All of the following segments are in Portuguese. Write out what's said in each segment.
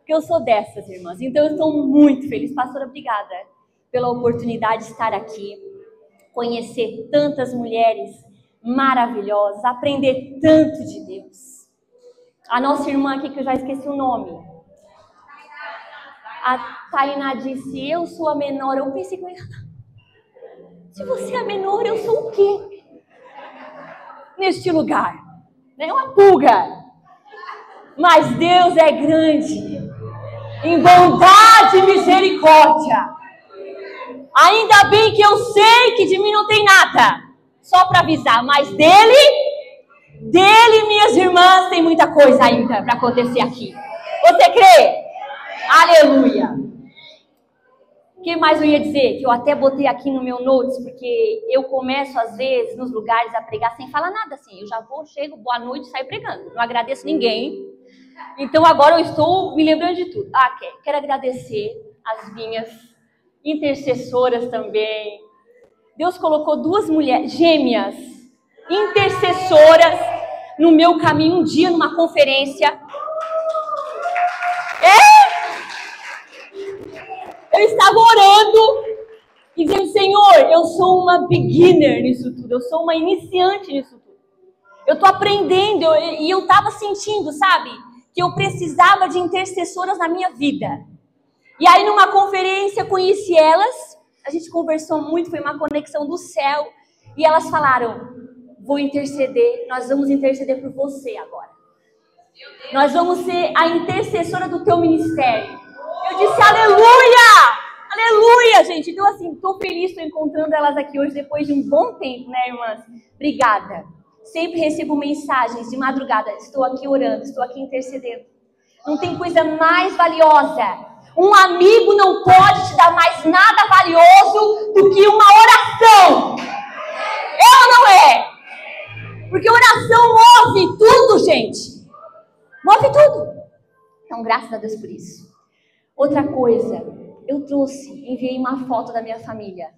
porque eu sou dessas, irmãs. Então eu estou muito feliz. Pastora, obrigada pela oportunidade de estar aqui, conhecer tantas mulheres maravilhosas, aprender tanto de Deus. A nossa irmã aqui, que eu já esqueci o nome, a Tainá disse, eu sou a menor. Eu pensei que eu ia... Se você é a menor, eu sou o quê? Neste lugar. É uma pulga. Mas Deus é grande, em bondade e misericórdia. Ainda bem que eu sei que de mim não tem nada, só para avisar, mas dele, minhas irmãs, tem muita coisa ainda para acontecer aqui. Você crê? Aleluia. O que mais eu ia dizer? Que eu até botei aqui no meu notes, porque eu começo às vezes nos lugares a pregar sem falar nada assim. Eu já vou, chego, boa noite, saio pregando. Não agradeço ninguém. Então agora eu estou me lembrando de tudo. Quero agradecer as minhas intercessoras também. Deus colocou duas mulheres gêmeas, intercessoras, no meu caminho um dia numa conferência. Eu estava orando e dizendo, Senhor, eu sou uma beginner nisso tudo, eu sou uma iniciante nisso tudo. Eu estou aprendendo e eu estava sentindo, sabe, que eu precisava de intercessoras na minha vida. E aí numa conferência conheci elas, a gente conversou muito, foi uma conexão do céu. E elas falaram, vou interceder, nós vamos interceder por você agora. Nós vamos ser a intercessora do teu ministério. Eu disse, aleluia! Aleluia, gente! Então assim, estou feliz, estou encontrando elas aqui hoje depois de um bom tempo, né, irmãs? Obrigada. Sempre recebo mensagens de madrugada, estou aqui orando, estou aqui intercedendo. Não tem coisa mais valiosa. Um amigo não pode te dar mais nada valioso do que uma oração. É ou não é? Porque oração move tudo, gente. Move tudo. Então, graças a Deus por isso. Outra coisa, eu enviei uma foto da minha família.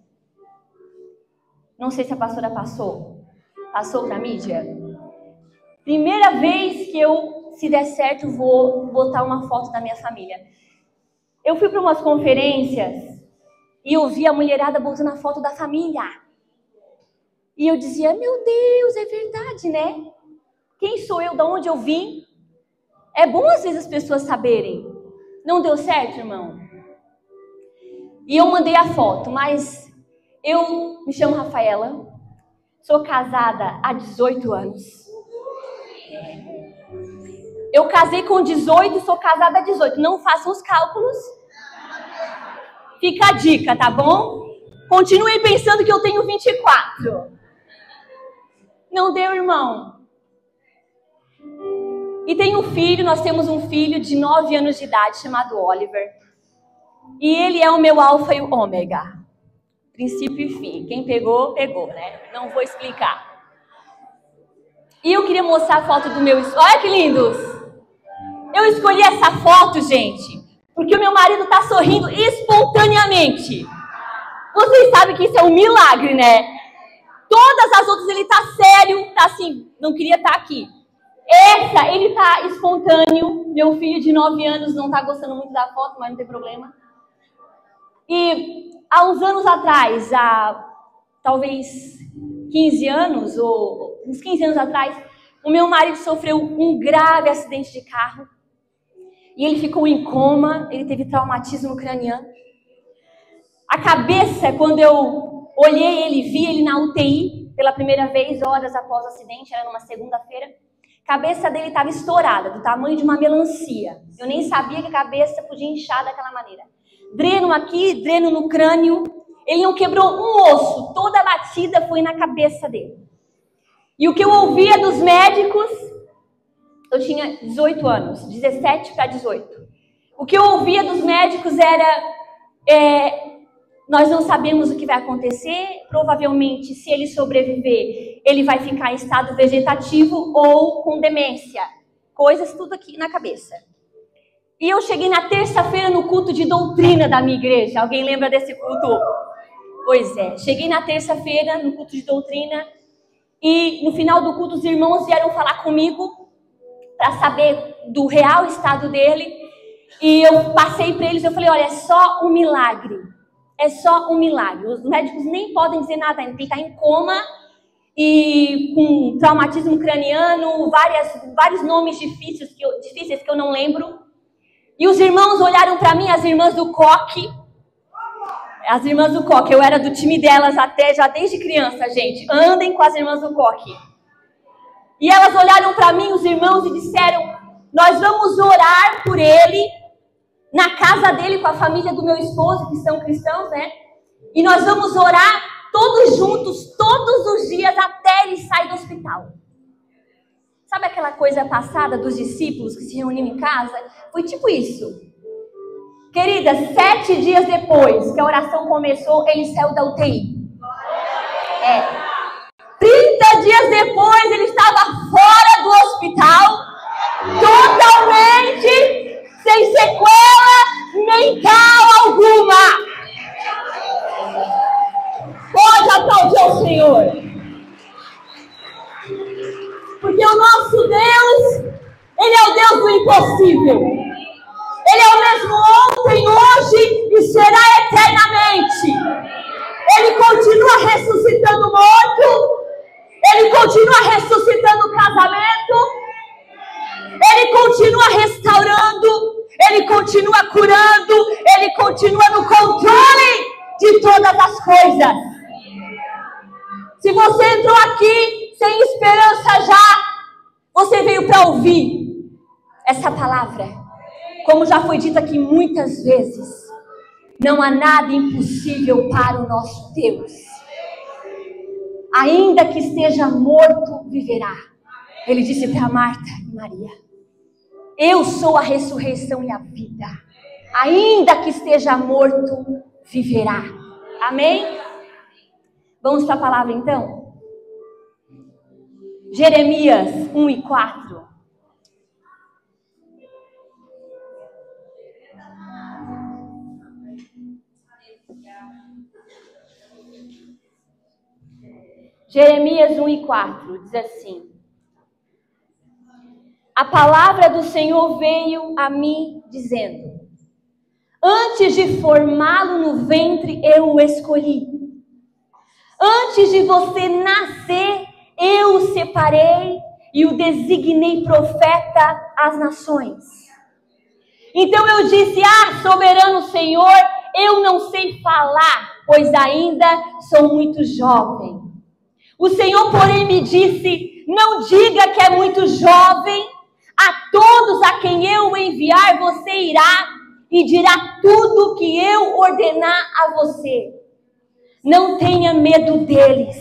Não sei se a pastora passou. Passou para a mídia? Primeira vez que eu, se der certo, vou botar uma foto da minha família. Eu fui para umas conferências e eu vi a mulherada botando a foto da família. E eu dizia, meu Deus, é verdade, né? Quem sou eu? De onde eu vim? É bom às vezes as pessoas saberem. Não deu certo, irmão? E eu mandei a foto, mas eu me chamo Rafaela, sou casada há 18 anos. Eu casei com 18 e sou casada há 18. Não façam os cálculos. Fica a dica, tá bom? Continuem pensando que eu tenho 24. Não deu, irmão. E tem um filho, nós temos um filho de 9 anos de idade chamado Oliver. E ele é o meu alfa e o ômega. Princípio e fim. Quem pegou, pegou, né? Não vou explicar. E eu queria mostrar a foto do meu... Olha que lindos! Eu escolhi essa foto, gente, porque o meu marido está sorrindo espontaneamente. Vocês sabem que isso é um milagre, né? Todas as outras ele está sério, está assim, não queria estar aqui. Essa, ele está espontâneo. Meu filho de 9 anos não está gostando muito da foto, mas não tem problema. E há uns anos atrás, há talvez 15 anos, ou uns 15 anos atrás, o meu marido sofreu um grave acidente de carro. E ele ficou em coma, ele teve traumatismo craniano. A cabeça, quando eu olhei ele, vi ele na UTI pela primeira vez, horas após o acidente, era numa segunda-feira. A cabeça dele estava estourada, do tamanho de uma melancia. Eu nem sabia que a cabeça podia inchar daquela maneira. Dreno aqui, dreno no crânio. Ele não quebrou um osso, toda a batida foi na cabeça dele. E o que eu ouvia dos médicos... Eu tinha 18 anos, 17 para 18. O que eu ouvia dos médicos era, nós não sabemos o que vai acontecer, provavelmente se ele sobreviver, ele vai ficar em estado vegetativo ou com demência. Coisas tudo aqui na cabeça. E eu cheguei na terça-feira no culto de doutrina da minha igreja. Alguém lembra desse culto? Pois é, cheguei na terça-feira no culto de doutrina e no final do culto os irmãos vieram falar comigo para saber do real estado dele. E eu passei para eles, eu falei, olha, é só um milagre. É só um milagre. Os médicos nem podem dizer nada, ele está em coma e com traumatismo craniano, vários nomes difíceis que eu não lembro. E os irmãos olharam para mim, as irmãs do coque, eu era do time delas até, já desde criança, gente. Andem com as irmãs do coque. E elas olharam para mim, os irmãos, e disseram, nós vamos orar por ele, na casa dele, com a família do meu esposo, que são cristãos, né? E nós vamos orar todos juntos, todos os dias, até ele sair do hospital. Sabe aquela coisa passada dos discípulos que se reuniam em casa? Foi tipo isso. Querida, 7 dias depois que a oração começou, ele saiu da UTI. 30 dias depois, ele estava fora do hospital, totalmente sem sequela mental alguma. Pode aplaudir o Senhor. Porque o nosso Deus, Ele é o Deus do impossível. Ele é o mesmo ontem, hoje e será eternamente. Ele continua ressuscitando morto. Ele continua ressuscitando casamento. Ele continua restaurando. Ele continua curando. Ele continua no controle de todas as coisas. Se você entrou aqui sem esperança já, você veio para ouvir essa palavra. Como já foi dito aqui muitas vezes, não há nada impossível para o nosso Deus. Ainda que esteja morto, viverá. Ele disse para Marta e Maria, eu sou a ressurreição e a vida. Ainda que esteja morto, viverá. Amém? Vamos para a palavra então? Jeremias 1:4. Jeremias 1:4 diz assim: a palavra do Senhor veio a mim dizendo, antes de formá-lo no ventre eu o escolhi. Antes de você nascer, eu o separei e o designei profeta às nações. Então eu disse, soberano Senhor, eu não sei falar, pois ainda sou muito jovem. O Senhor, porém, me disse, não diga que é muito jovem, a todos a quem eu o enviar você irá e dirá tudo o que eu ordenar a você. Não tenha medo deles,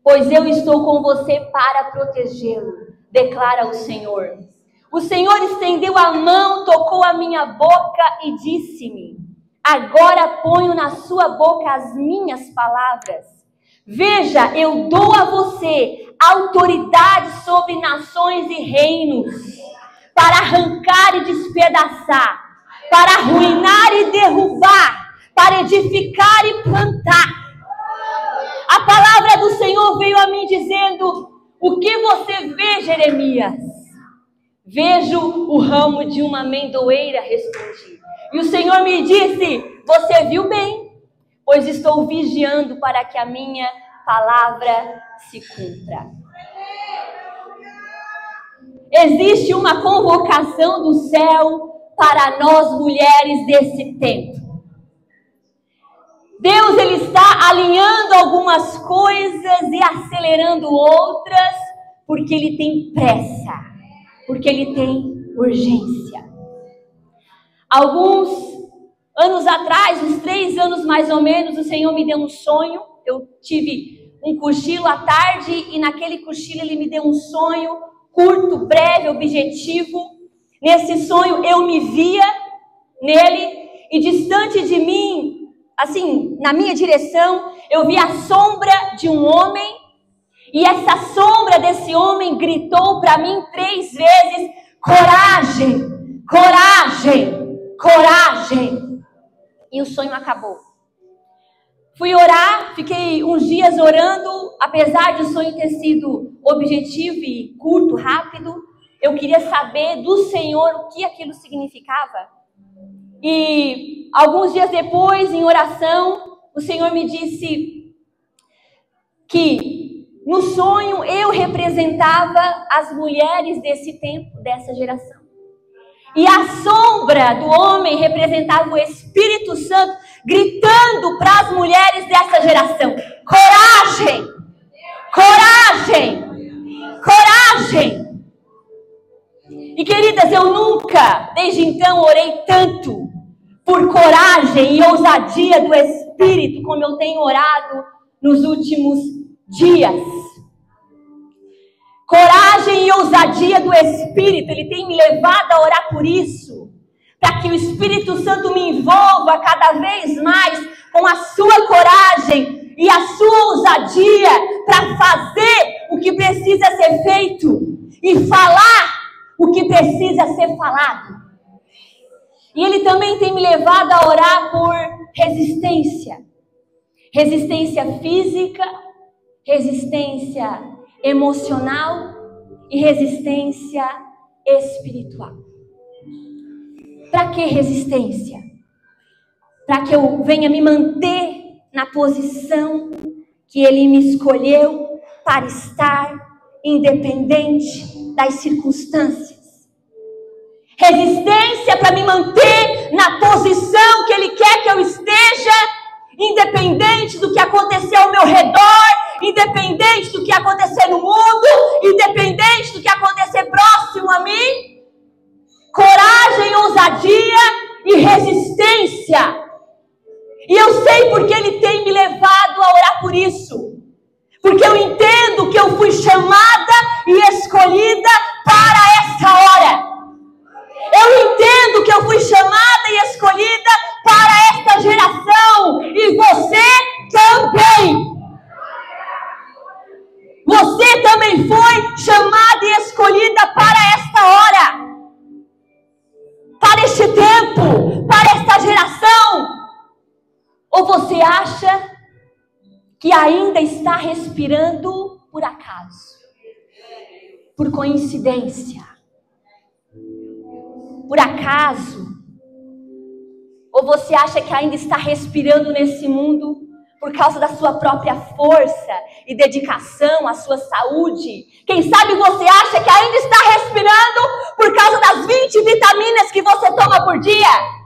pois eu estou com você para protegê-lo, declara o Senhor. O Senhor estendeu a mão, tocou a minha boca e disse-me, agora ponho na sua boca as minhas palavras. Veja, eu dou a você autoridade sobre nações e reinos, para arrancar e despedaçar, para arruinar e derrubar, para edificar e plantar. A palavra do Senhor veio a mim dizendo, o que você vê, Jeremias? Vejo o ramo de uma amendoeira, respondi. E o Senhor me disse, você viu bem, pois estou vigiando para que a minha palavra se cumpra. Existe uma convocação do céu para nós mulheres desse tempo. Deus, Ele está alinhando algumas coisas e acelerando outras, porque Ele tem pressa, porque Ele tem urgência. Alguns anos atrás, uns 3 anos mais ou menos, o Senhor me deu um sonho. Eu tive um cochilo à tarde e naquele cochilo Ele me deu um sonho curto, breve, objetivo. Nesse sonho eu me via nele e distante de mim, assim, na minha direção, eu vi a sombra de um homem, e essa sombra desse homem gritou para mim 3 vezes, coragem, coragem, coragem. E o sonho acabou. Fui orar, fiquei uns dias orando, apesar de o sonho ter sido objetivo e curto, rápido, eu queria saber do Senhor o que aquilo significava. E alguns dias depois, em oração, o Senhor me disse que no sonho eu representava as mulheres desse tempo, dessa geração. E a sombra do homem representava o Espírito Santo gritando para as mulheres dessa geração: coragem! Coragem! Coragem! E queridas, eu nunca, desde então, orei tanto por coragem e ousadia do Espírito como eu tenho orado nos últimos dias. Coragem e ousadia do Espírito, Ele tem me levado a orar por isso, para que o Espírito Santo me envolva cada vez mais com a sua coragem e a sua ousadia para fazer o que precisa ser feito e falar o que precisa ser falado. E Ele também tem me levado a orar por resistência. Resistência física, resistência emocional e resistência espiritual. Para que resistência? Para que eu venha me manter na posição que Ele me escolheu para estar, independente das circunstâncias. Resistência para me manter na posição que Ele quer que eu esteja, independente do que acontecer ao meu redor, independente do que acontecer no mundo, independente do que acontecer próximo a mim. Coragem, ousadia e resistência. E eu sei porque Ele tem me levado a orar por isso. Porque eu entendo que eu fui chamada e escolhida para essa hora. Eu entendo que eu fui chamada e escolhida para esta geração. E você também. Você também foi chamada e escolhida para esta hora. Para este tempo. Para esta geração. Ou você acha que ainda está respirando por acaso? Por coincidência? Por acaso? Ou você acha que ainda está respirando nesse mundo por causa da sua própria força e dedicação à sua saúde? Quem sabe você acha que ainda está respirando por causa das 20 vitaminas que você toma por dia?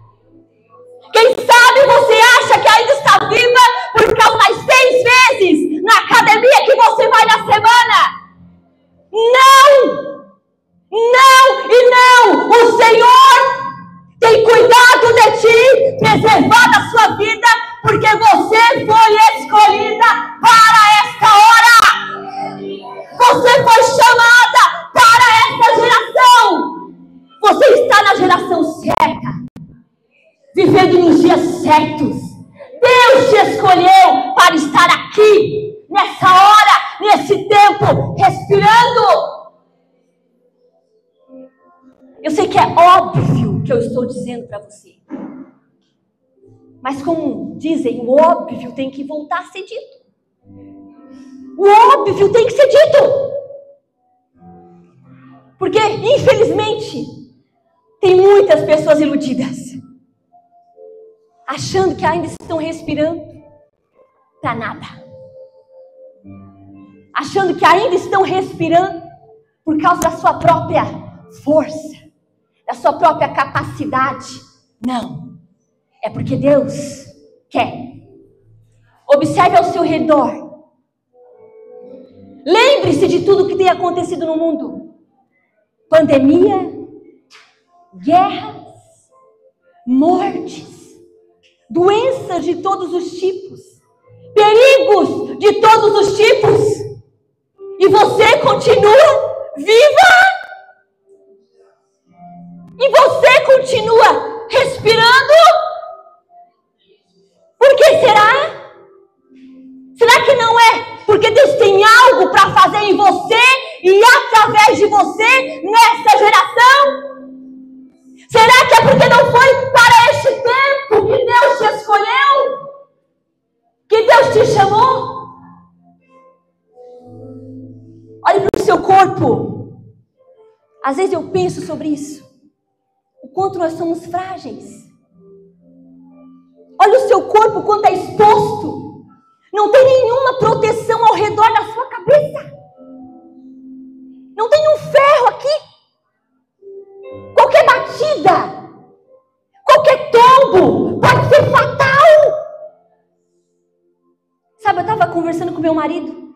Quem sabe você acha que ainda está viva por causa das 6 vezes na academia que você vai na semana? Não! Não e não! O Senhor tem cuidado de ti, preservado a sua vida, porque você foi escolhida para esta hora. Você foi chamada para esta geração. Você está na geração certa, vivendo nos dias certos. Deus te escolheu para estar aqui, nessa hora, nesse tempo, respirando. Eu sei que é óbvio que eu estou dizendo para você. Mas como dizem, o óbvio tem que voltar a ser dito. O óbvio tem que ser dito. Porque, infelizmente, tem muitas pessoas iludidas, achando que ainda estão respirando para nada. Achando que ainda estão respirando por causa da sua própria força, da sua própria capacidade. Não. É porque Deus quer. Observe ao seu redor. Lembre-se de tudo que tem acontecido no mundo. Pandemia, guerras, mortes, doenças de todos os tipos, perigos de todos os tipos. E você continua viva. E você continua respirando. Por que será? Será que não é porque Deus tem algo para fazer em você e através de você nessa geração? Será que é porque não foi para este tempo que Deus te escolheu? Que Deus te chamou? Olhe para o seu corpo. Às vezes eu penso sobre isso. O quanto nós somos frágeis. Olha o seu corpo, quanto é exposto. Não tem nenhuma proteção ao redor da sua cabeça. Não tem um ferro aqui. Qualquer batida, qualquer tombo pode ser fatal. Sabe, eu estava conversando com meu marido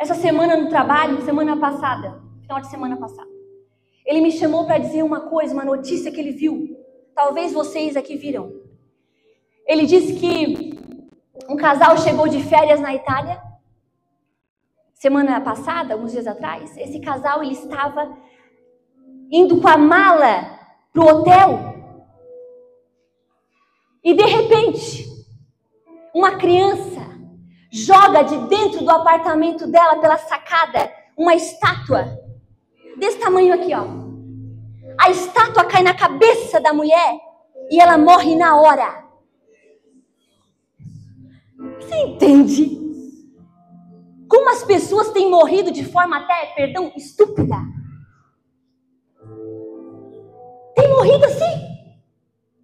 essa semana no trabalho, semana passada, final de semana passada. Ele me chamou para dizer uma coisa, uma notícia que ele viu. Talvez vocês aqui viram. Ele disse que um casal chegou de férias na Itália. Semana passada, alguns dias atrás, esse casal ele estava indo com a mala para o hotel. E de repente, uma criança joga de dentro do apartamento dela, pela sacada, uma estátua desse tamanho aqui, ó. A estátua cai na cabeça da mulher e ela morre na hora. Você entende? Como as pessoas têm morrido de forma até, estúpida. Tem morrido assim,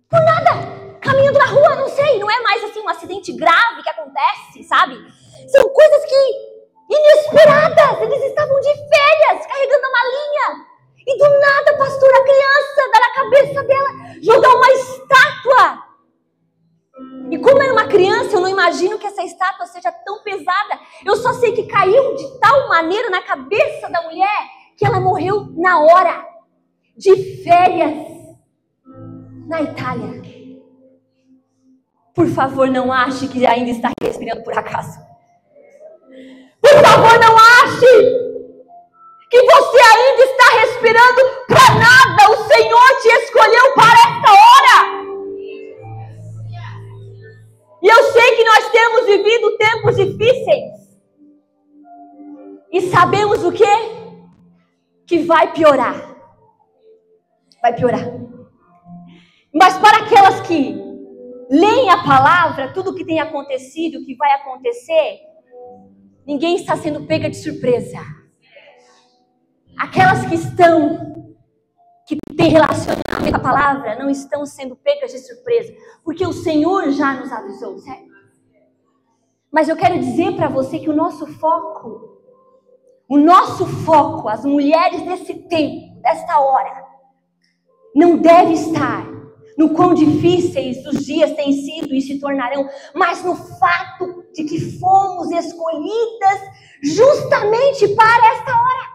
por nada, caminhando na rua, não sei, não é mais assim um acidente grave que acontece, sabe? São coisas que, inesperadas, eles estavam de férias, carregando a malinha, e do nada, pastor, a criança dá na cabeça dela, jogar uma estátua. E como era uma criança, eu não imagino que essa estátua seja tão pesada. Eu só sei que caiu de tal maneira na cabeça da mulher que ela morreu na hora, de férias, na Itália. Por favor, não ache que ainda está respirando por acaso. Por favor, não ache que você ainda está respirando para nada. O Senhor te escolheu para esta hora. E eu sei que nós temos vivido tempos difíceis. E sabemos o quê? Que vai piorar. Vai piorar. Mas para aquelas que leem a palavra, tudo o que tem acontecido, o que vai acontecer, ninguém está sendo pega de surpresa. Aquelas que têm relacionamento com a palavra, não estão sendo pegas de surpresa, porque o Senhor já nos avisou, certo? Mas eu quero dizer para você que o nosso foco, as mulheres desse tempo, desta hora, não deve estar no quão difíceis os dias têm sido e se tornarão, mas no fato de que fomos escolhidas justamente para esta hora.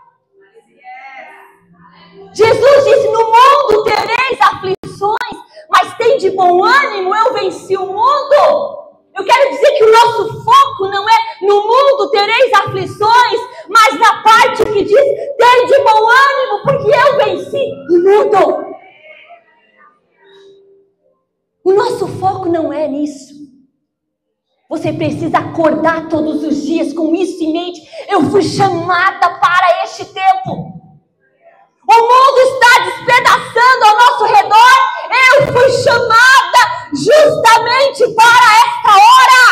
Jesus disse, no mundo tereis aflições, mas tem de bom ânimo, eu venci o mundo. Eu quero dizer que o nosso foco não é no mundo tereis aflições, mas na parte que diz, tem de bom ânimo, porque eu venci o mundo. O nosso foco não é nisso. Você precisa acordar todos os dias com isso em mente. Eu fui chamada para este tempo. O mundo está despedaçando ao nosso redor. Eu fui chamada justamente para esta hora.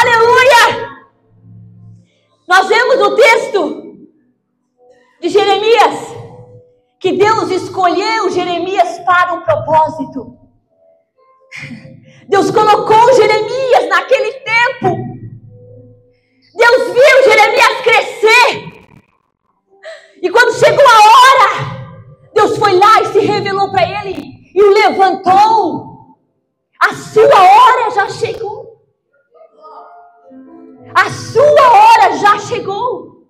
Aleluia! Nós vemos no texto de Jeremias que Deus escolheu Jeremias para um propósito. Deus colocou Jeremias naquele tempo. Deus viu Jeremias crescer. E quando chegou a hora, Deus foi lá e se revelou para ele e o levantou. A sua hora já chegou. A sua hora já chegou.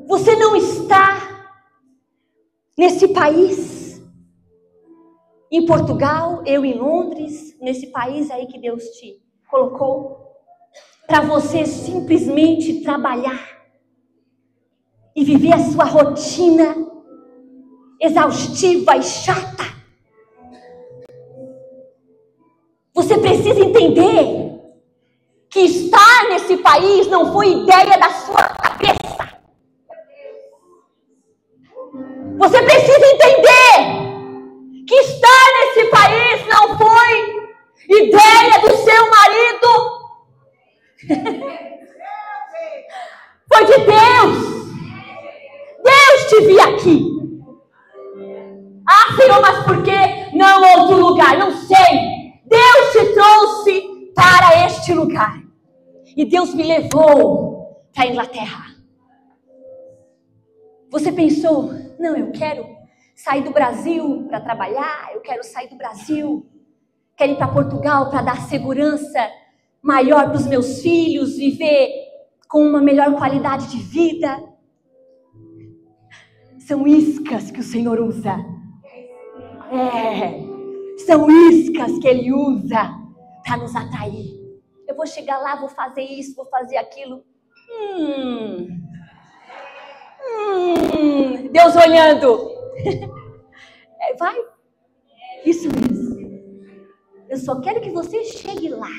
Você não está nesse país, em Portugal, eu em Londres, nesse país aí que Deus te colocou, para você simplesmente trabalhar e viver a sua rotina exaustiva e chata. Você precisa entender que estar nesse país não foi ideia da sua cabeça. Você precisa entender que estar nesse país não foi ideia do seu marido. Foi de Deus. Ah, Senhor, mas por que não outro lugar? Não sei. Deus te trouxe para este lugar. E Deus me levou para a Inglaterra. Você pensou, não, eu quero sair do Brasil para trabalhar, eu quero sair do Brasil, quero ir para Portugal para dar segurança maior para os meus filhos, viver com uma melhor qualidade de vida. São iscas que o Senhor usa. São iscas que Ele usa para nos atrair. Eu vou chegar lá, vou fazer isso, vou fazer aquilo. Deus olhando. Vai. Isso mesmo. Eu só quero que você chegue lá.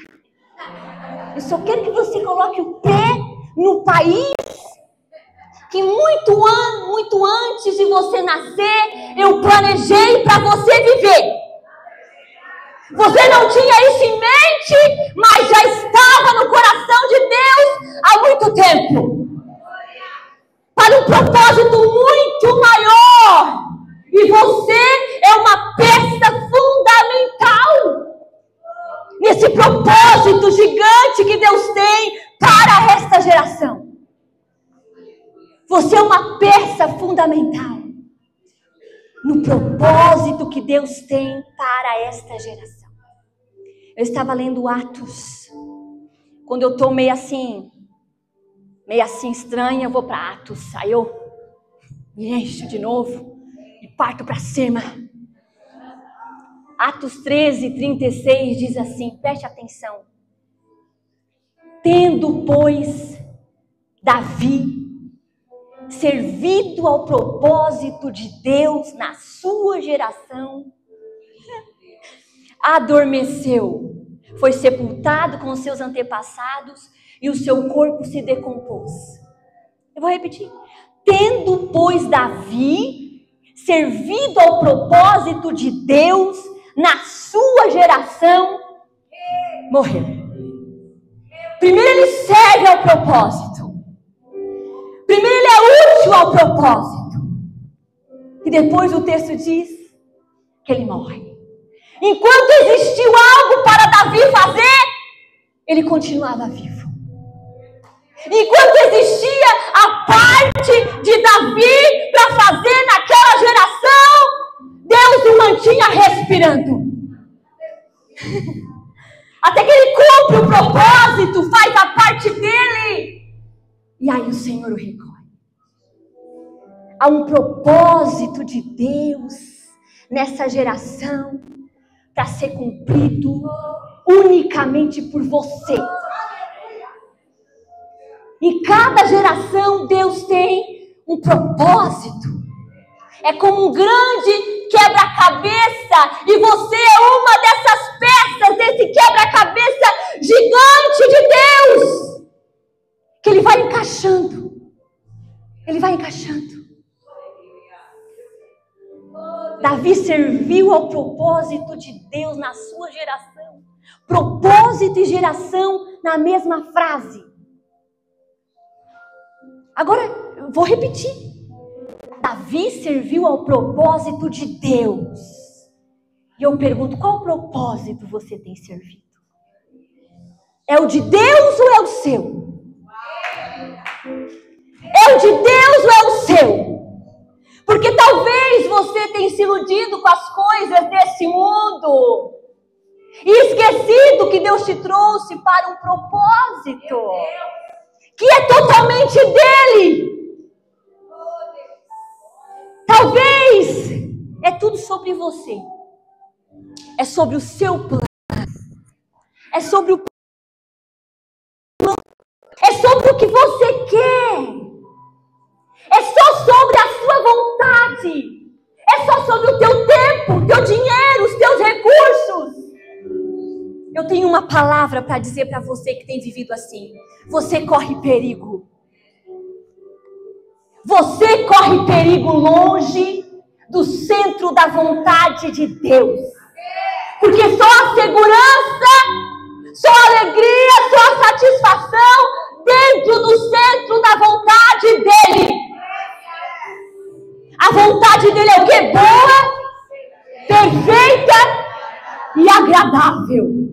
Eu só quero que você coloque o pé no país que muito antes de você nascer, eu planejei para você viver. Você não tinha isso em mente, mas já estava no coração de Deus há muito tempo. Para um propósito muito maior. E você é uma peça fundamental nesse propósito gigante que Deus tem para esta geração. Você é uma peça fundamental no propósito que Deus tem para esta geração. Eu estava lendo Atos. Quando eu estou meio assim estranha, eu vou para Atos. Aí eu me encho de novo e parto para cima. Atos 13:36 diz assim, preste atenção. Tendo, pois, Davi servido ao propósito de Deus na sua geração, adormeceu, foi sepultado com os seus antepassados e o seu corpo se decompôs. Eu vou repetir. Tendo, pois, Davi servido ao propósito de Deus na sua geração, morreu. Primeiro ele serve ao propósito. Primeiro ele é útil ao propósito. E depois o texto diz que ele morre. Enquanto existiu algo para Davi fazer, ele continuava vivo. Enquanto existia a parte de Davi para fazer naquela geração, Deus o mantinha respirando. Até que ele cumpre o propósito, faz a parte dele. E aí o Senhor o recolhe. Há um propósito de Deus nessa geração para ser cumprido unicamente por você. Em cada geração Deus tem um propósito. É como um grande quebra-cabeça e você é uma dessas peças desse quebra-cabeça gigante de Deus. Que Ele vai encaixando. Ele vai encaixando. Davi serviu ao propósito de Deus na sua geração. Propósito e geração na mesma frase. Agora, eu vou repetir. Davi serviu ao propósito de Deus. E eu pergunto, qual propósito você tem servido? É o de Deus ou é o seu? É o de Deus ou é o seu? Porque talvez você tenha se iludido com as coisas desse mundo e esquecido que Deus te trouxe para um propósito que é totalmente dele. Talvez é tudo sobre você. É sobre o seu plano. É sobre o É sobre o que você quer. É só sobre a sua vontade. É só sobre o teu tempo, teu dinheiro, os teus recursos. Eu tenho uma palavra para dizer para você que tem vivido assim. Você corre perigo. Você corre perigo longe do centro da vontade de Deus. Porque só a segurança, só a alegria, só a satisfação dentro do centro da vontade dele. A vontade dele é o quê? Boa, agradável.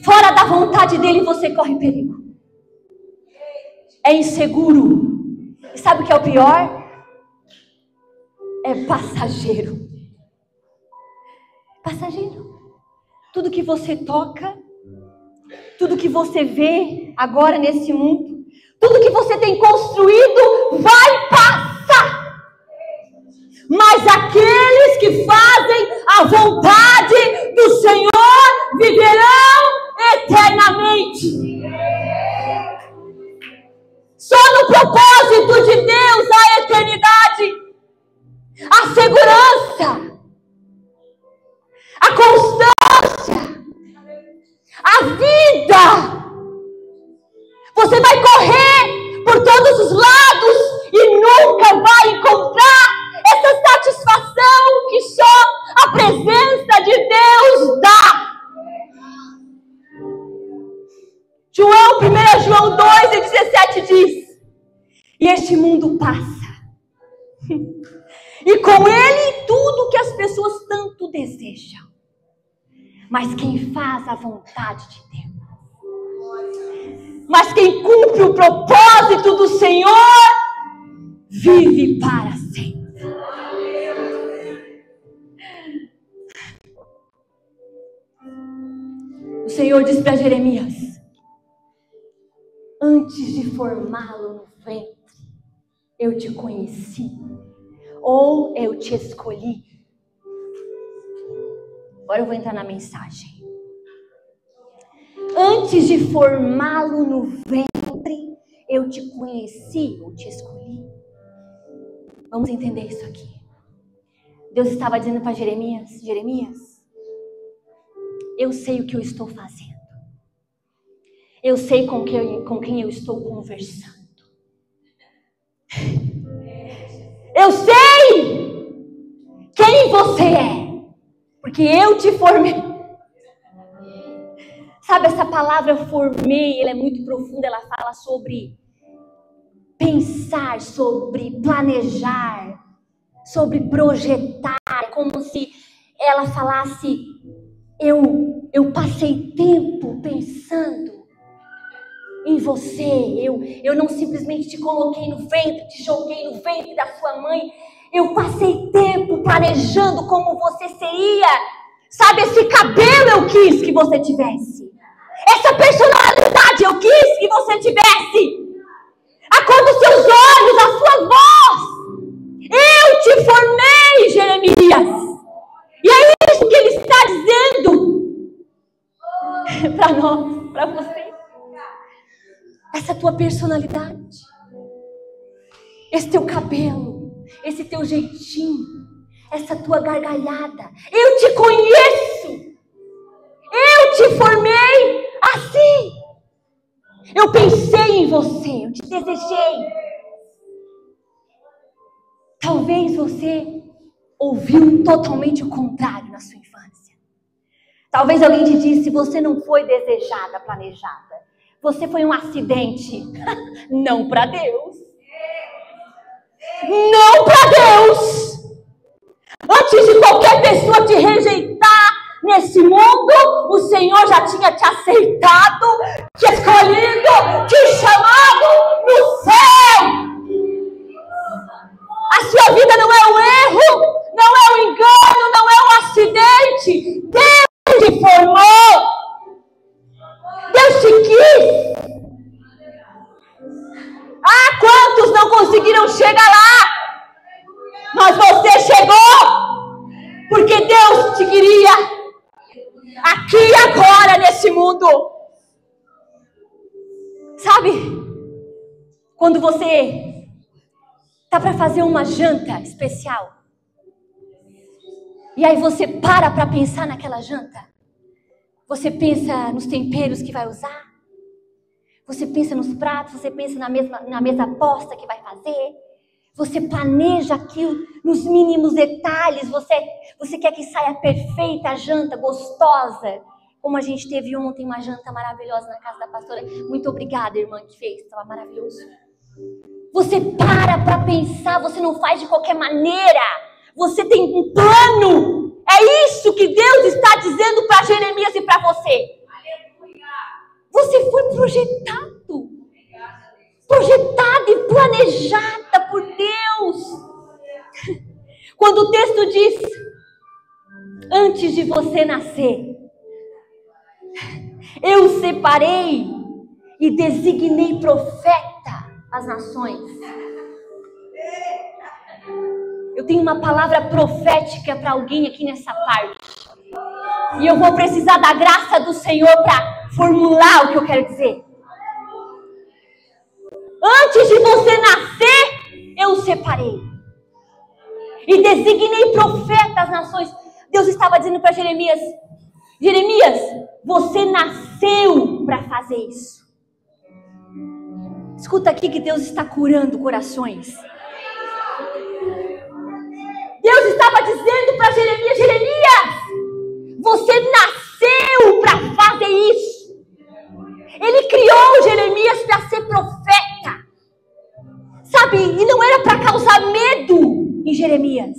Fora da vontade dele, você corre perigo. É inseguro. E sabe o que é o pior? É passageiro. Passageiro. Tudo que você toca, tudo que você vê agora nesse mundo, tudo que você tem construído vai passar. Mas aqueles que fazem a vontade do Senhor viverão eternamente. Só no propósito de Deus há eternidade, a segurança, a constância, a vida. Você vai correr por todos os lados e nunca vai encontrar essa satisfação que só a presença de Deus dá. 1 João 2,17 diz: e este mundo passa, e com ele tudo que as pessoas tanto desejam, mas quem faz a vontade de Deus, mas quem cumpre o propósito do Senhor, vive para sempre. O Senhor diz para Jeremias: antes de formá-lo no ventre, eu te conheci, ou eu te escolhi. Agora eu vou entrar na mensagem. Antes de formá-lo no ventre, eu te conheci, ou te escolhi. Vamos entender isso aqui. Deus estava dizendo para Jeremias: Jeremias, eu sei o que eu estou fazendo. Eu sei com quem eu estou conversando. Eu sei quem você é, porque eu te formei. Sabe, essa palavra formei, ela é muito profunda. Ela fala sobre pensar, sobre planejar, sobre projetar. É como se ela falasse: eu passei tempo pensando em você. Eu não simplesmente te coloquei no ventre, te joguei no ventre da sua mãe. Eu passei tempo planejando como você seria. Sabe, esse cabelo eu quis que você tivesse. Essa personalidade eu quis que você tivesse. A cor dos seus olhos, a sua voz. Eu te formei, Jeremias. E é isso que ele está dizendo para nós, para você. Essa tua personalidade, esse teu cabelo, esse teu jeitinho, essa tua gargalhada. Eu te conheço. Eu te formei assim. Eu pensei em você, eu te desejei. Talvez você ouviu totalmente o contrário na sua infância. Talvez alguém te disse: você não foi desejada, planejada. Você foi um acidente. Não para Deus. Não para Deus. Antes de qualquer pessoa te rejeitar nesse mundo, o Senhor já tinha te aceitado, te escolhido, te chamado no céu. A sua vida não é um erro, não é um engano, não é um acidente. Deus te formou. Deus te quis. Ah, quantos não conseguiram chegar lá? Mas você chegou. Porque Deus te queria aqui e agora nesse mundo. Sabe? Quando você tá para fazer uma janta especial, e aí você para pensar naquela janta. Você pensa nos temperos que vai usar. Você pensa nos pratos, você pensa na mesa posta que vai fazer. Você planeja aquilo nos mínimos detalhes. Você quer que saia perfeita a janta, gostosa. Como a gente teve ontem uma janta maravilhosa na casa da pastora. Muito obrigada, irmã, que fez. Estava maravilhoso. Você para pensar, você não faz de qualquer maneira. Você tem um plano. É É isso que Deus está dizendo para Jeremias e para você. Você foi projetada e planejada por Deus. Quando o texto diz, antes de você nascer, eu separei e designei profeta às nações. Eu tenho uma palavra profética para alguém aqui nessa parte. E eu vou precisar da graça do Senhor para formular o que eu quero dizer. Antes de você nascer, eu o separei. E designei profeta às nações. Deus estava dizendo para Jeremias, Jeremias, você nasceu para fazer isso. Escuta aqui que Deus está curando corações. Deus estava dizendo para Jeremias, Jeremias, você nasceu para fazer isso. Ele criou Jeremias para ser profeta. Sabe, e não era para causar medo em Jeremias.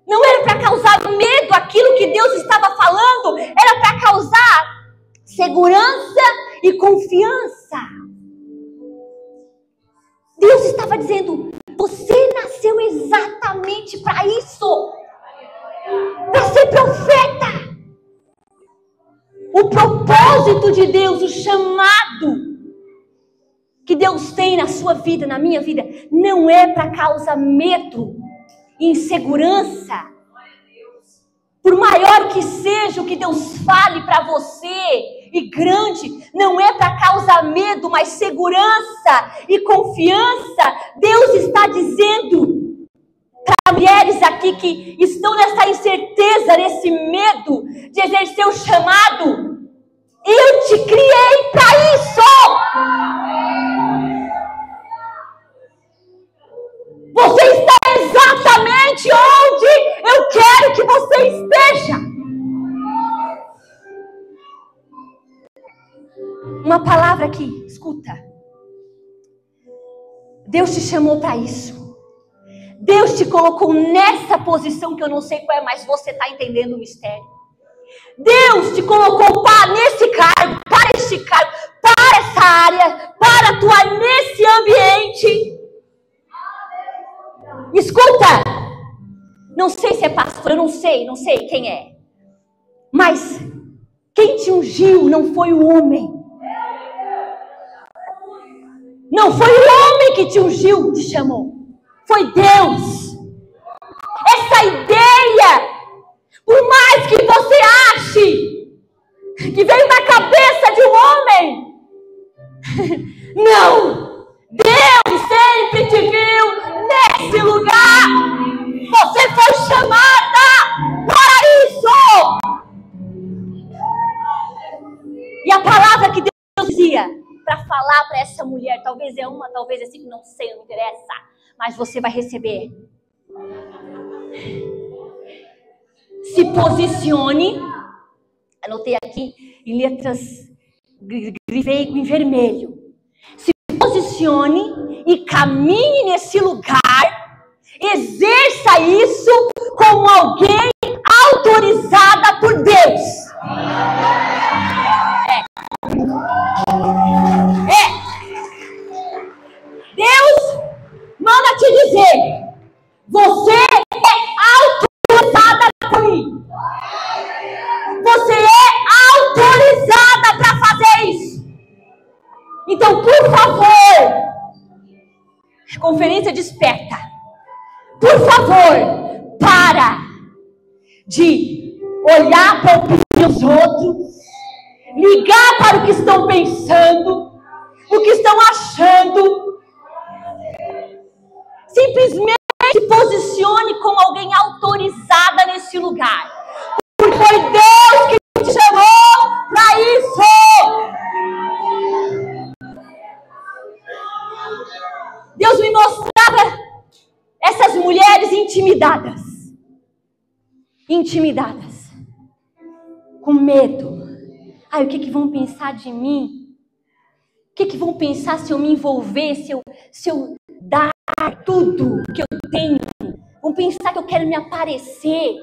Não era para causar medo aquilo que Deus estava falando. Era para causar segurança e confiança. Deus estava dizendo, você nasceu exatamente para isso. Para ser profeta. O propósito de Deus, o chamado que Deus tem na sua vida, na minha vida, não é para causar medo e insegurança. Por maior que seja o que Deus fale para você, e grande, não é para causar medo, mas segurança e confiança. Deus está dizendo para mulheres aqui que estão nessa incerteza, nesse medo de exercer o chamado, eu te criei para isso. Você está exatamente onde eu quero que você esteja. Uma palavra aqui, escuta. Deus te chamou para isso. Deus te colocou nessa posição que eu não sei qual é, mas você está entendendo o mistério. Deus te colocou nesse cargo, para este cargo, para essa área, para atuar nesse ambiente. Escuta, não sei se é pastor, eu não sei quem é. Mas quem te ungiu não foi o homem. Não foi o homem que te ungiu, te chamou. Foi Deus. Essa ideia, por mais que você ache que veio da cabeça de um homem, não. Deus sempre te viu nesse lugar. Você foi chamada para isso. E a palavra que Deus dizia para falar para essa mulher, talvez é uma, talvez é cinco, não sei, não interessa, mas você vai receber. Se posicione, anotei aqui em letras, grifei em vermelho. Se posicione e caminhe nesse lugar, exerça isso como alguém autorizada por Deus. Deus manda te dizer, você é autorizada por mim. Você é autorizada para fazer isso. Então, por favor, conferência desperta. Por favor, para de olhar para a opinião dos outros, ligar para o que estão pensando, o que estão achando. Simplesmente se posicione como alguém autorizada nesse lugar. Porque foi Deus que te chamou para isso. Deus me mostrava essas mulheres intimidadas. Intimidadas. Com medo. Ai, o que vão pensar de mim? O que vão pensar se eu me envolver, se eu dar tudo que eu tenho? Vão pensar que eu quero me aparecer.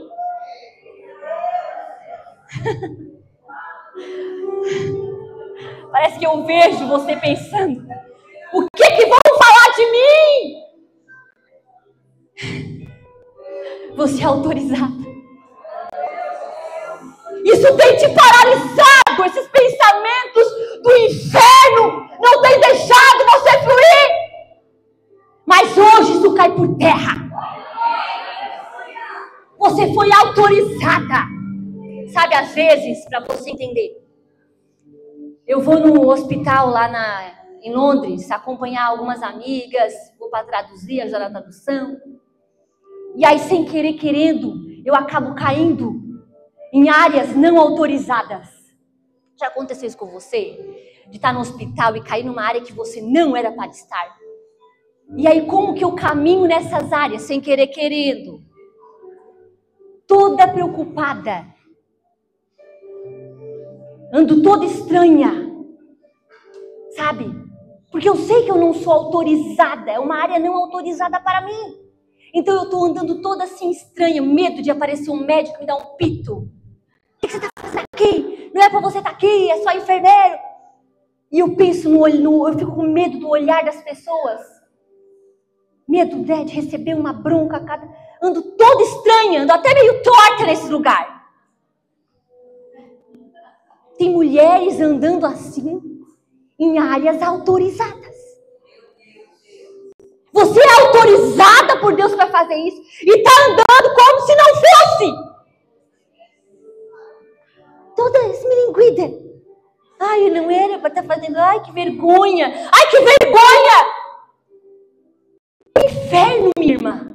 Parece que eu vejo você pensando, o que vão falar de mim? Você é autorizada. Isso tem te paralisado, esses pensamentos do inferno não tem deixado você fluir. Mas hoje isso cai por terra. Você foi autorizada. Sabe, às vezes, para você entender, eu vou no hospital lá em Londres acompanhar algumas amigas, vou para traduzir, ajudar na tradução. E aí, sem querer, querendo, eu acabo caindo em áreas não autorizadas. Já aconteceu isso com você? De estar no hospital e cair numa área que você não era para estar? E aí, como que eu caminho nessas áreas, sem querer, querendo? Toda preocupada. Ando toda estranha. Sabe? Porque eu sei que eu não sou autorizada. É uma área não autorizada para mim. Então eu estou andando toda assim estranha. Medo de aparecer um médico e me dar um pito. O que você está fazendo aqui? Não é para você estar aqui, é só enfermeiro. E eu penso eu fico com medo do olhar das pessoas. Medo, né, de receber uma bronca a cada... Ando toda estranha, ando até meio torta nesse lugar. Tem mulheres andando assim, em áreas autorizadas. Você é autorizada por Deus para fazer isso. E está andando como se não fosse. Toda esmilinguida. Ai, eu não era para estar fazendo. Ai, que vergonha. Ai, que vergonha. Inferno, minha irmã.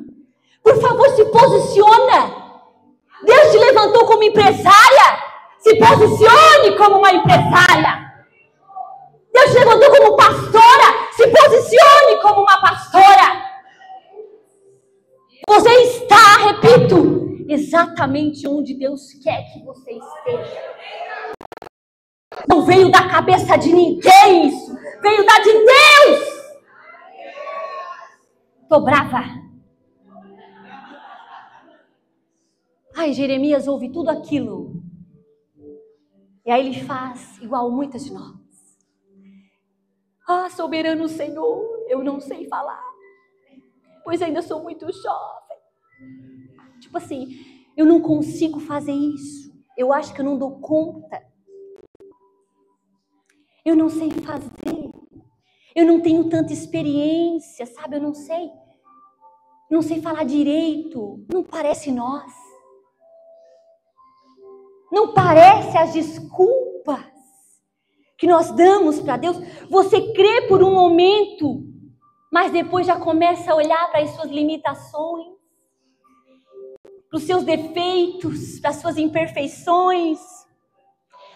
Por favor, se posiciona. Deus te levantou como empresária. Se posicione como uma empresária. Deus te levantou como pastora. Se posicione como uma pastora. Você está, repito, exatamente onde Deus quer que você esteja. Não veio da cabeça de ninguém isso. Veio da de Deus. Tô brava. Ai, Jeremias ouve tudo aquilo. E aí ele faz igual muitas de nós. Ah, soberano Senhor, eu não sei falar. Pois ainda sou muito jovem. Tipo assim, eu não consigo fazer isso. Eu acho que eu não dou conta. Eu não sei fazer. Eu não tenho tanta experiência, sabe? Eu não sei. Não sei falar direito. Não parece nós. Não parece as desculpas que nós damos para Deus. Você crê por um momento, mas depois já começa a olhar para as suas limitações, para os seus defeitos, para as suas imperfeições,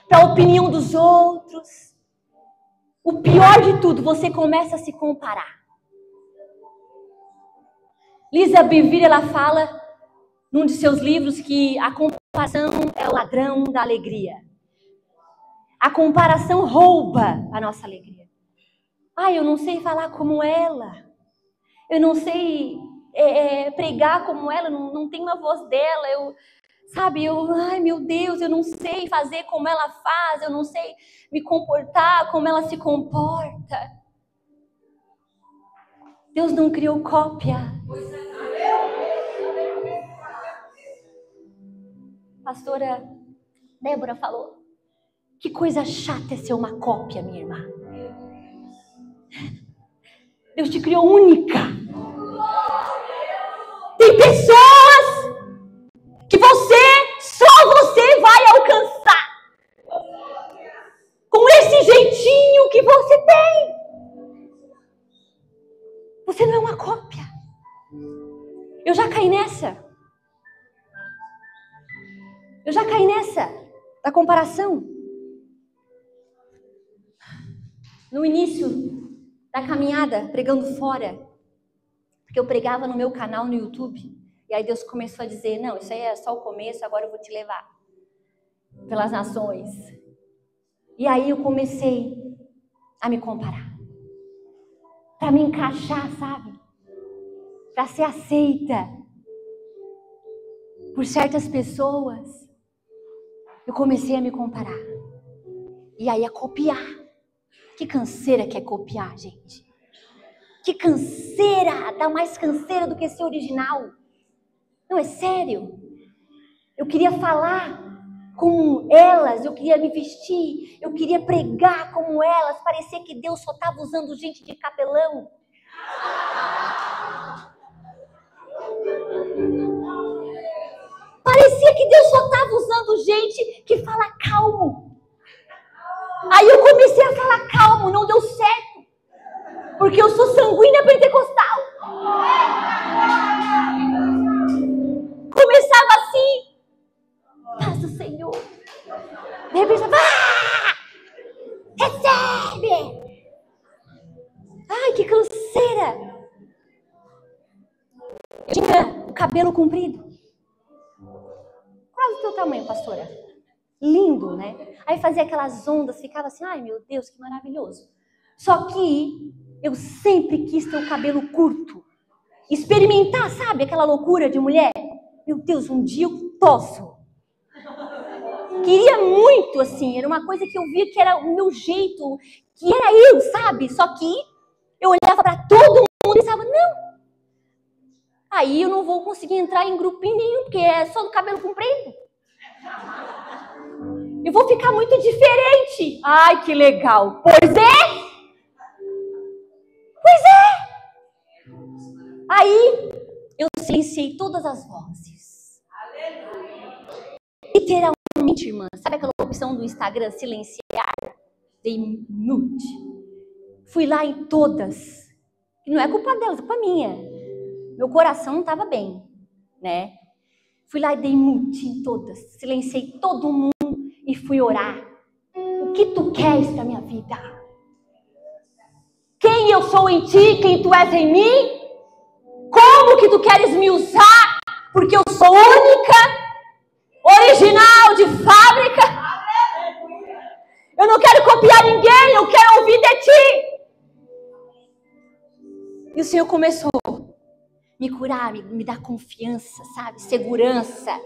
para a opinião dos outros. O pior de tudo, você começa a se comparar. Lisa Bevere, ela fala num de seus livros que a comparação é o ladrão da alegria. A comparação rouba a nossa alegria. Ai, eu não sei falar como ela. Eu não sei pregar como ela. Não tenho a voz dela. Ai meu Deus, eu não sei fazer como ela faz. Eu não sei me comportar como ela se comporta. Deus não criou cópia. Pastora Débora falou. Que coisa chata é ser uma cópia, minha irmã. Deus te criou única. Tem pessoas que só você vai alcançar. Com esse jeitinho que você tem. Você não é uma cópia. Eu já caí nessa. Da comparação. No início da caminhada, pregando fora. Porque eu pregava no meu canal no YouTube. E aí Deus começou a dizer, não, isso aí é só o começo, agora eu vou te levar pelas nações. E aí eu comecei a me comparar. Para me encaixar, sabe? Para ser aceita por certas pessoas. eu comecei a me comparar. E aí a copiar. Que canseira que é copiar, gente. Que canseira! Dá mais canseira do que ser original. Não, é sério. Eu queria falar como elas, eu queria me vestir, eu queria pregar como elas. Parecia que Deus só estava usando gente de capelão. Parecia que Deus só estava usando gente que fala calmo. Aí eu comecei a falar calmo, não deu certo. Porque eu sou sanguínea pentecostal. Começava assim. Paz do Senhor. De repente, recebe! Ai, que canseira! Eu tinha o cabelo comprido. Quase do teu tamanho, pastora. Lindo, né? Aí fazia aquelas ondas, ficava assim, ai meu Deus, que maravilhoso. Só que eu sempre quis ter o cabelo curto. Experimentar, sabe, aquela loucura de mulher? Meu Deus, um dia eu posso. Queria muito, assim, era uma coisa que eu via que era o meu jeito, que era eu, sabe? Só que eu olhava para todo mundo e pensava, não. Aí eu não vou conseguir entrar em grupinho nenhum, porque é só do cabelo comprido. Eu vou ficar muito diferente. Ai, que legal. Pois é. Pois é. Aí eu silenciei todas as vozes. Literalmente, irmã. Sabe aquela opção do Instagram, silenciar? Dei mute. Fui lá em todas. E não é culpa delas, é culpa minha. Meu coração não estava bem, né? Fui lá e dei mute em todas. Silenciei todo mundo e fui orar. O que tu queres para minha vida? Quem eu sou em ti, quem tu és em mim? Como que tu queres me usar? Porque eu sou única, original, de fábrica. Eu não quero copiar ninguém, eu quero ouvir de ti. E o Senhor começou a me curar, me dar confiança, sabe? Segurança.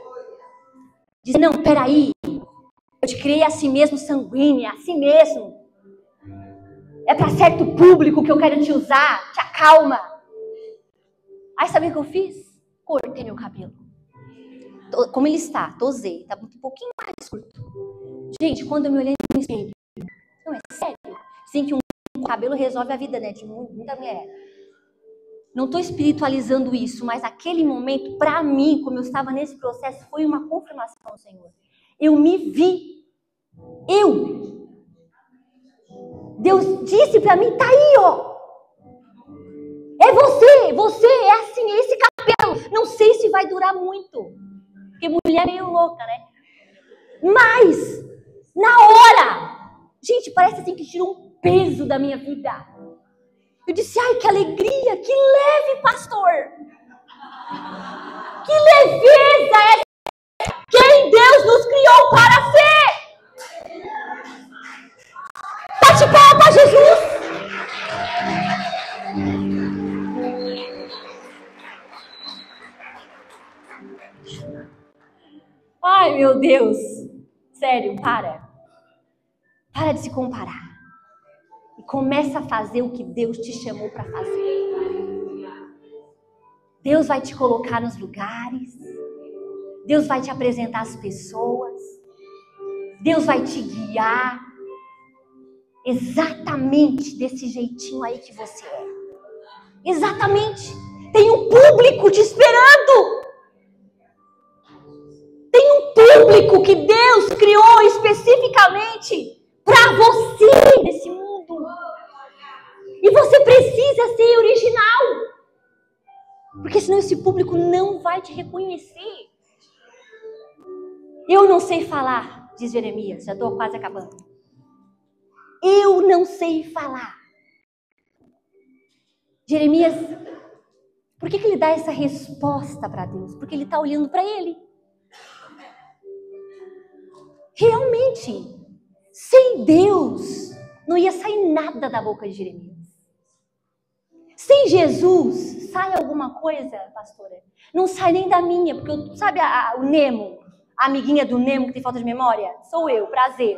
Diz, não, peraí. Eu te criei assim mesmo, sanguínea, assim mesmo. É para certo público que eu quero te usar. Te acalma. Aí sabe o que eu fiz? Cortei meu cabelo. Como ele está, tosei. Tá um pouquinho mais curto. Gente, quando eu me olhei no espelho, não, é sério. Dizem que um cabelo resolve a vida, né? De muita mulher. Não estou espiritualizando isso, mas aquele momento, para mim, como eu estava nesse processo, foi uma confirmação, Senhor. Eu me vi. Deus disse para mim, tá aí, ó. É você é assim, é esse cabelo. Não sei se vai durar muito. Porque mulher é meio louca, né? Mas, na hora, gente, parece assim que tirou um peso da minha vida. Eu disse, ai, que alegria, que leve, pastor. Que leveza é quem Deus nos criou para ser. Bate palma para Jesus. Ai, meu Deus. Sério, para. Para de se comparar. E começa a fazer o que Deus te chamou para fazer. Deus vai te colocar nos lugares. Deus vai te apresentar as pessoas. Deus vai te guiar. Exatamente desse jeitinho aí que você é. Exatamente. Tem um público te esperando. Tem um público que Deus criou especificamente para você nesse mundo. E você precisa ser original. Porque senão esse público não vai te reconhecer. Eu não sei falar, diz Jeremias. Já estou quase acabando. Eu não sei falar. Jeremias, por que ele dá essa resposta para Deus? Porque ele está olhando para ele. Realmente, sem Deus, não ia sair nada da boca de Jeremias. Sem Jesus, sai alguma coisa, pastora? Não sai nem da minha, porque sabe o Nemo? A amiguinha do Nemo que tem falta de memória? Sou eu, prazer.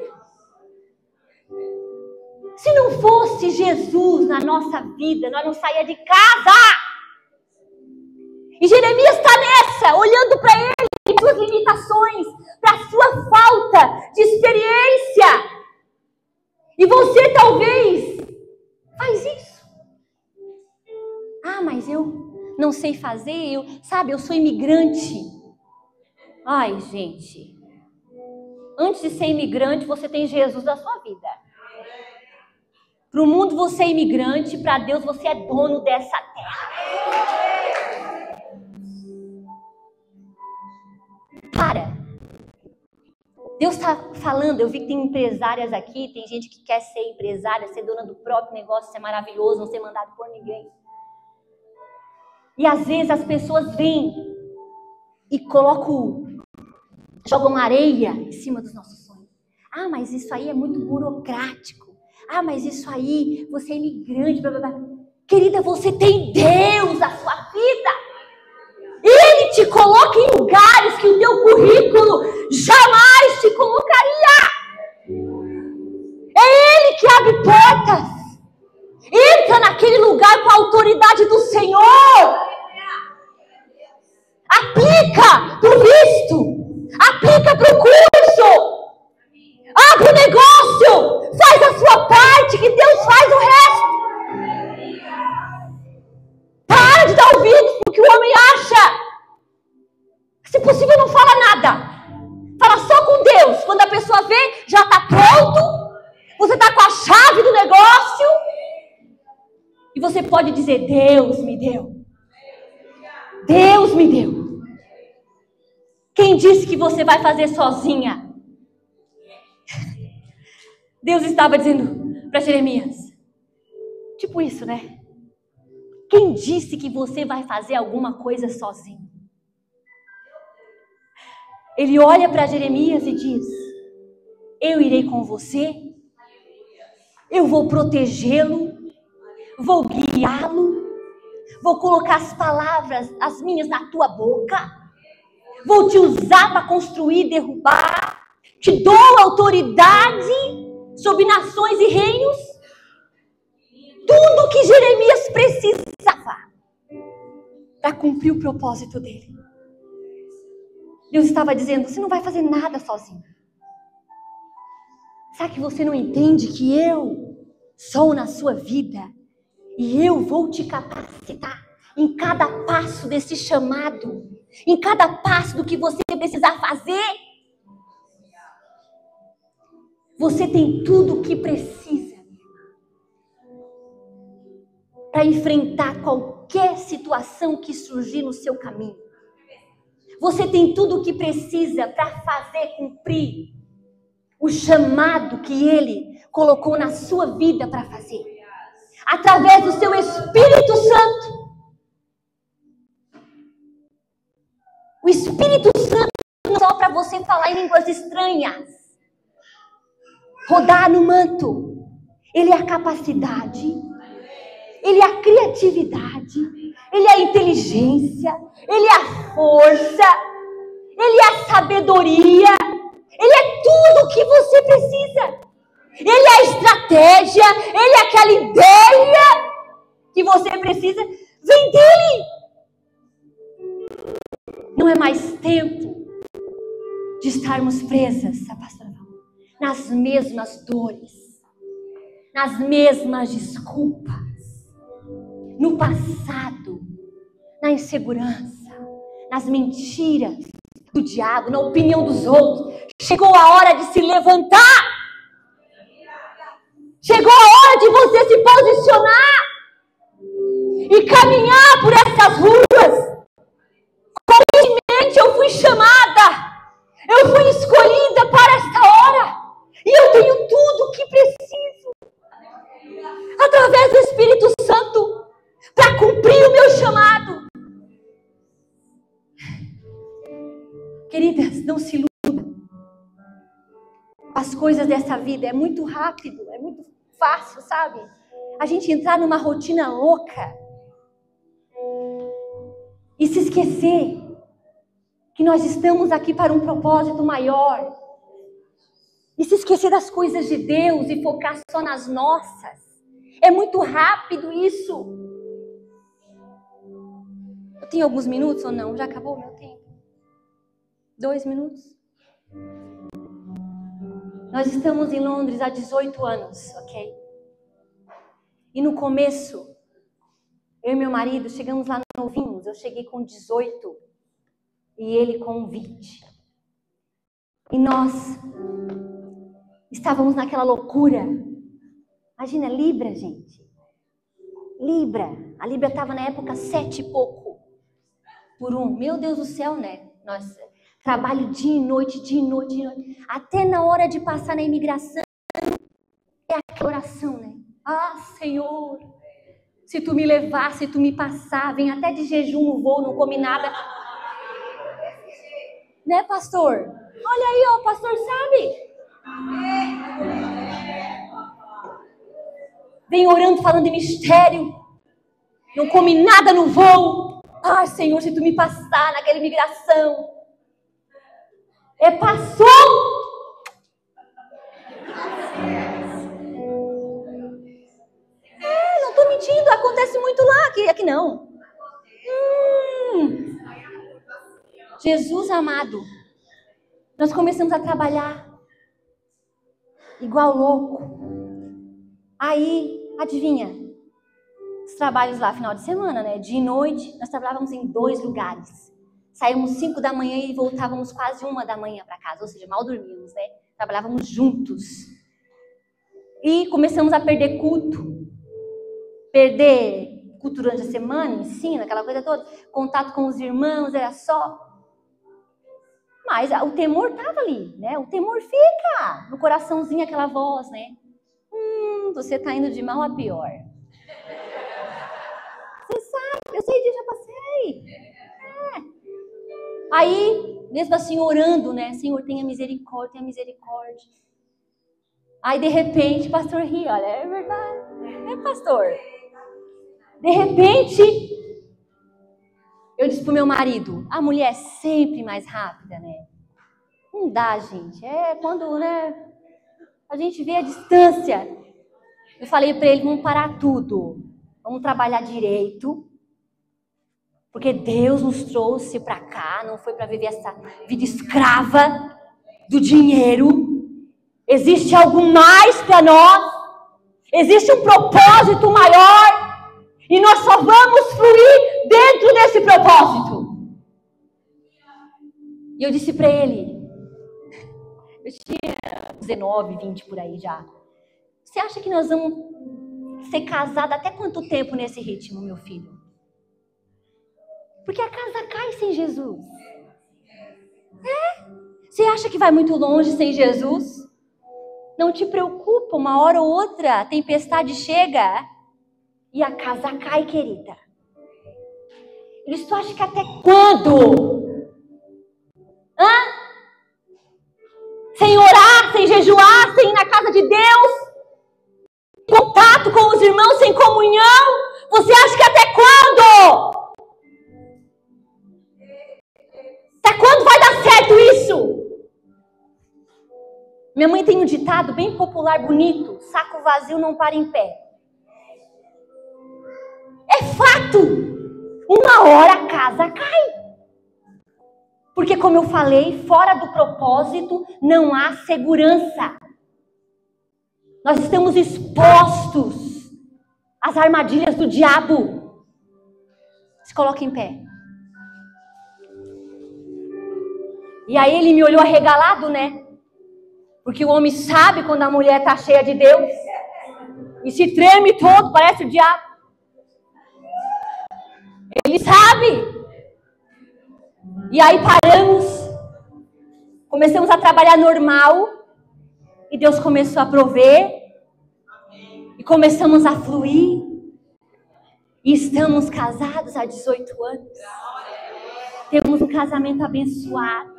Se não fosse Jesus na nossa vida, nós não saía de casa. E Jeremias está nessa, olhando para ele, suas limitações, para sua falta de experiência. E você talvez faz isso. Ah, mas eu não sei fazer, eu sou imigrante. Ai, gente. Antes de ser imigrante, você tem Jesus na sua vida. Para o mundo você é imigrante, para Deus você é dono dessa terra. Para. Deus está falando, eu vi que tem empresárias aqui, tem gente que quer ser empresária, ser dona do próprio negócio, ser maravilhoso, não ser mandado por ninguém. E às vezes as pessoas vêm e jogam areia em cima dos nossos sonhos. Ah, mas isso aí é muito burocrático. Ah, mas isso aí, você é imigrante, blá, blá, blá. Querida, você tem Deus na sua vida. Ele te coloca em lugares que o teu currículo jamais te colocaria. É Ele que abre portas. Entra naquele lugar com a autoridade do Senhor. Aplica pro visto. Aplica pro curso. Abre o negócio. Faz a sua parte, que Deus faz o resto. Para de dar ouvidos pro que o homem acha. Se possível, não fala nada. Fala só com Deus. Quando a pessoa vê, já está pronto. Você está com a chave do negócio. E você pode dizer, Deus me deu. Deus me deu. Quem disse que você vai fazer sozinha? Deus estava dizendo para Jeremias. Tipo isso, né? Quem disse que você vai fazer alguma coisa sozinho? Ele olha para Jeremias e diz, eu irei com você, eu vou protegê-lo, vou guiá-lo, vou colocar as palavras, as minhas na tua boca, vou te usar para construir, derrubar, te dou autoridade sobre nações e reinos. Tudo que Jeremias precisava para cumprir o propósito dele. Deus estava dizendo, você não vai fazer nada sozinho. Será que você não entende que eu sou na sua vida? E eu vou te capacitar em cada passo desse chamado. Em cada passo do que você precisar fazer. Você tem tudo o que precisa para enfrentar qualquer situação que surgir no seu caminho. Você tem tudo o que precisa para fazer cumprir o chamado que Ele colocou na sua vida para fazer. Através do seu Espírito Santo. O Espírito Santo não é só para você falar em línguas estranhas. Rodar no manto. Ele é a capacidade. Ele é a criatividade. Ele é a inteligência. Ele é a força. Ele é a sabedoria. Ele é tudo o que você precisa. Ele é a estratégia. Ele é aquela ideia que você precisa. Vem dele. Não é mais tempo de estarmos presas, a pastora falou, nas mesmas dores, nas mesmas desculpas, no passado, na insegurança, nas mentiras do diabo, na opinião dos outros. Chegou a hora de se levantar. Chegou a hora de você se posicionar e caminhar por essas ruas. Constantemente eu fui chamada, eu fui escolhida para esta hora e eu tenho tudo o que preciso através do Espírito Santo para cumprir o meu chamado. Queridas, não se iludam. As coisas dessa vida é muito rápido, é muito fácil, sabe? A gente entrar numa rotina louca e se esquecer que nós estamos aqui para um propósito maior. E se esquecer das coisas de Deus e focar só nas nossas. É muito rápido isso. Eu tenho alguns minutos ou não? Já acabou o meu tempo? 2 minutos? Nós estamos em Londres há 18 anos, ok? E no começo, eu e meu marido chegamos lá novinhos. Eu cheguei com 18 e ele com 20. E nós estávamos naquela loucura. Imagina, Libra, gente. Libra. A Libra estava na época 7 e pouco por 1. Meu Deus do céu, né? Nós trabalho dia e noite, dia e noite, dia e noite. Até na hora de passar na imigração, é aquela oração, né? Ah, Senhor, se tu me levar, se tu me passar, vem até de jejum no voo, não come nada. Né, pastor? Olha aí, ó, pastor, sabe? Vem orando, falando de mistério. Não come nada no voo. Ai, Senhor, se tu me passar naquela imigração. Passou. Não tô mentindo, acontece muito lá, aqui não. Jesus amado. Nós começamos a trabalhar igual louco. Aí, adivinha? Os trabalhos lá, final de semana, né? Dia e noite, nós trabalhávamos em 2 lugares. Saímos 5 da manhã e voltávamos quase 1 da manhã para casa. Ou seja, mal dormíamos, né? Trabalhávamos juntos. E começamos a perder culto. Perder culto durante a semana, ensino, aquela coisa toda. Contato com os irmãos, era só. Mas o temor estava ali, né? O temor fica no coraçãozinho, aquela voz, né? Você está indo de mal a pior. Você sabe, eu sei disso, já passei. Aí, mesmo assim, orando, né? Senhor, tenha misericórdia, tenha misericórdia. Aí, de repente, pastor ri, olha, é verdade. Pastor? De repente, eu disse pro meu marido, a mulher é sempre mais rápida, né? Não dá, gente. É quando, né, a gente vê a distância. Eu falei para ele, vamos parar tudo. Vamos trabalhar direito. Porque Deus nos trouxe para cá, não foi para viver essa vida escrava do dinheiro. Existe algo mais para nós. Existe um propósito maior. E nós só vamos fluir dentro desse propósito. E eu disse para ele, eu tinha 19, 20 por aí já. Você acha que nós vamos ser casados até quanto tempo nesse ritmo, meu filho? Porque a casa cai sem Jesus. Você acha que vai muito longe sem Jesus? Não te preocupa, uma hora ou outra a tempestade chega e a casa cai, querida. E tu acha que até quando? Sem orar, sem jejuar, sem ir na casa de Deus, contato com os irmãos, sem comunhão? Você acha que até quando? Até quando vai dar certo isso? Minha mãe tem um ditado bem popular, bonito. Saco vazio não para em pé. É fato. Uma hora a casa cai. Porque, como eu falei, fora do propósito não há segurança. Nós estamos expostos às armadilhas do diabo. Se coloque em pé. E aí ele me olhou arregalado, né? Porque o homem sabe quando a mulher está cheia de Deus. E se treme todo, parece o diabo. Ele sabe. E aí paramos. Começamos a trabalhar normal. E Deus começou a prover. E começamos a fluir. E estamos casados há 18 anos. Temos um casamento abençoado.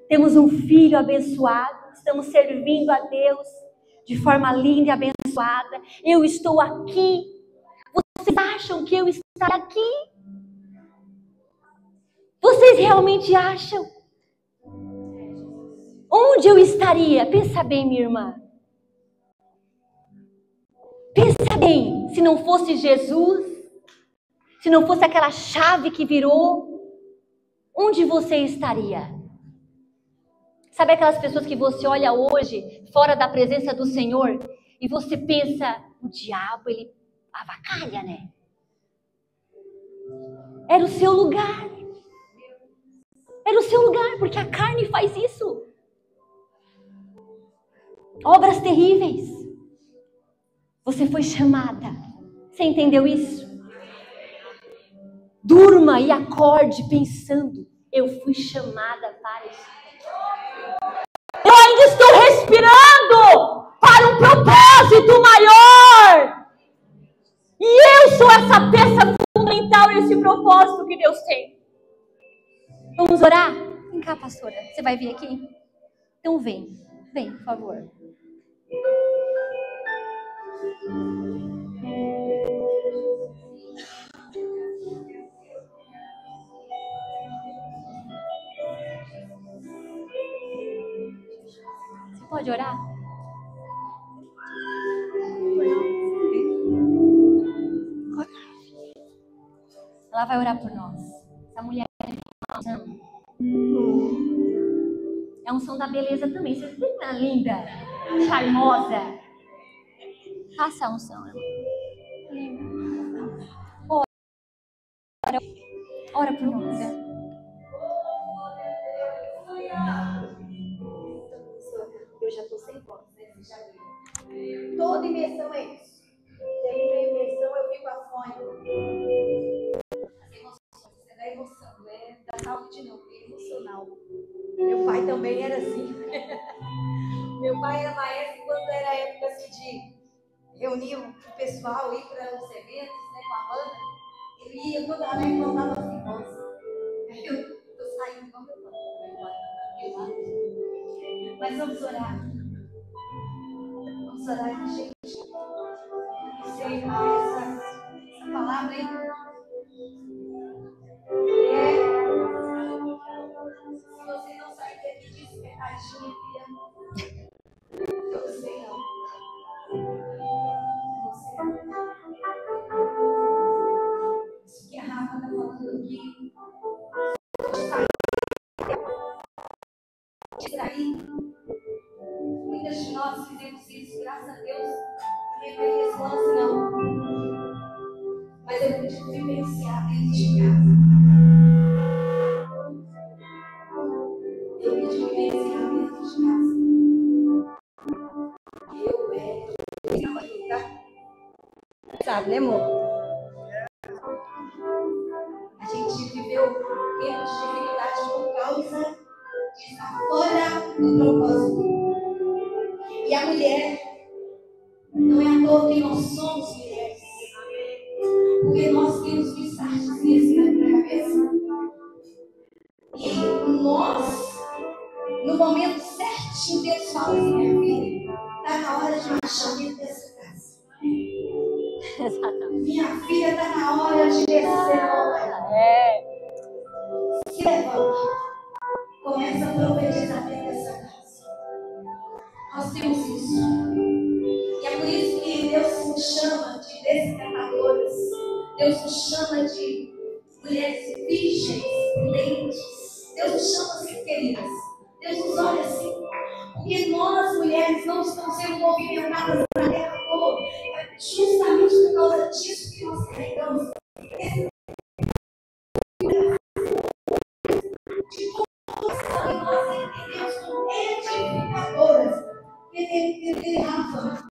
Temos um filho abençoado. Estamos servindo a Deus de forma linda e abençoada. Eu estou aqui. Vocês acham que eu estou aqui? Vocês realmente acham? Onde eu estaria? Pensa bem, minha irmã. Pensa bem, se não fosse Jesus, se não fosse aquela chave que virou, onde você estaria? Sabe aquelas pessoas que você olha hoje, fora da presença do Senhor, e você pensa, o diabo, ele avacalha, né? Era o seu lugar. Era o seu lugar, porque a carne faz isso. Obras terríveis. Você foi chamada. Você entendeu isso? Durma e acorde pensando, eu fui chamada para isso. Eu ainda estou respirando para um propósito maior. E eu sou essa peça fundamental nesse propósito que Deus tem. Vamos orar? Vem cá, pastora. Você vai vir aqui? Então vem. Vem, por favor. Você pode orar? Ela vai orar por nós. Essa mulher é unção. É a unção da beleza também. Você viu que ela é linda, charmosa. Faça a unção, irmão. Ora por nós. Eu já estou sem voz, né? Você já viu. Toda imersão é isso. Termina a imersão, eu fico afônica. As emoções, você dá emoção, não é da saúde não, é emocional. Meu pai também era assim. Meu pai era maestro quando era época assim, de reunir o pessoal, ir para os eventos, né, com a banda. Ele ia toda hora e voltava assim, nossa. Aí eu saí igual meu pai. Mas vamos orar. Vamos orar, gente. Sei essa palavra aí. Se você não sair daqui despertadinha, filha, eu sei não. Você. Isso que a Rafa está falando aqui. Distrair. Muitas de nós fizemos isso, graças a Deus. Não levei esse lance, não. Mas eu pude vivenciar dentro de casa. Eu pude vivenciar dentro de casa. Eu tá? Sabe, né, amor? A gente viveu tempos de dificuldade por causa de estar fora do propósito. E a mulher, não é à toa que nós somos mulheres. Porque nós temos visagem na cabeça. E nós, no momento certinho, Deus fala assim, minha filha, está na hora de marchar dentro dessa casa. Exatamente. Minha filha, está na hora de descer. Se levanta. Começa a profetizar dentro dessa casa. Nós temos isso. E é por isso que Deus nos chama de despertadoras. Deus nos chama de mulheres virgens, prudentes. Deus nos chama assim, queridas. Deus nos olha assim. Porque nós, mulheres, não estamos sendo movimentadas para a terra toda. É justamente por causa disso que nós carregamos. E nós entendemos como edificadoras. Porque Rafa,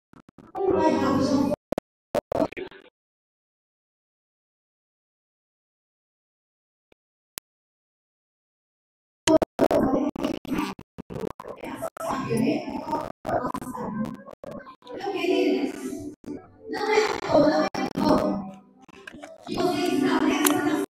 vai, Rafa, já Então, queridas, não é à toa que você está nessa